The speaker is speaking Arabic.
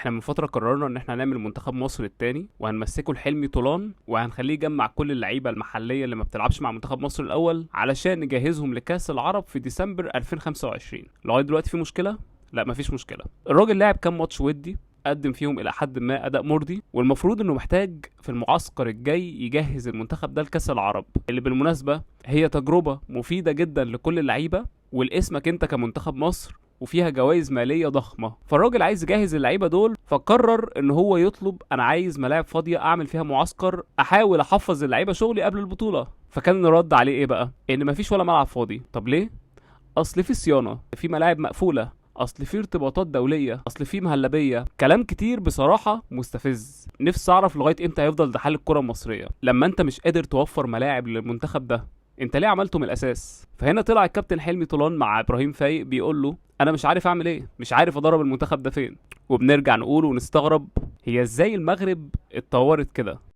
احنا من فتره قررنا ان احنا هنعمل منتخب مصر التاني، وهنمسكه لحلمي طولان، وهنخليه يجمع كل اللعيبه المحليه اللي ما بتلعبش مع منتخب مصر الاول علشان نجهزهم لكاس العرب في ديسمبر 2025. لغايه دلوقتي في مشكله؟ لا مفيش مشكله. الراجل لعب كام ماتش ودي، قدم فيهم الى حد ما اداء مرضي، والمفروض انه محتاج في المعسكر الجاي يجهز المنتخب ده لكاس العرب، اللي بالمناسبه هي تجربه مفيده جدا لكل اللعيبه ولاسمك انت كمنتخب مصر، وفيها جوائز ماليه ضخمه. فالراجل عايز يجهز اللعيبه دول، فقرر ان هو يطلب انا عايز ملاعب فاضيه اعمل فيها معسكر احاول احفظ اللعيبه شغلي قبل البطوله. فكان الرد عليه ايه بقى؟ ان مفيش ولا ملعب فاضي. طب ليه؟ اصل في صيانه، في ملاعب مقفوله، اصل في ارتباطات دوليه، اصل في مهلبيه، كلام كتير بصراحه مستفز. نفسي اعرف لغايه امتى هيفضل ده حال الكره المصريه. لما انت مش قادر توفر ملاعب للمنتخب ده، انت ليه عملته من الاساس؟ فهنا طلع الكابتن حلمي طولان مع ابراهيم فايق بيقول له انا مش عارف اعمل ايه، مش عارف ادرب المنتخب ده فين. وبنرجع نقول ونستغرب هي ازاي المغرب اتطورت كده.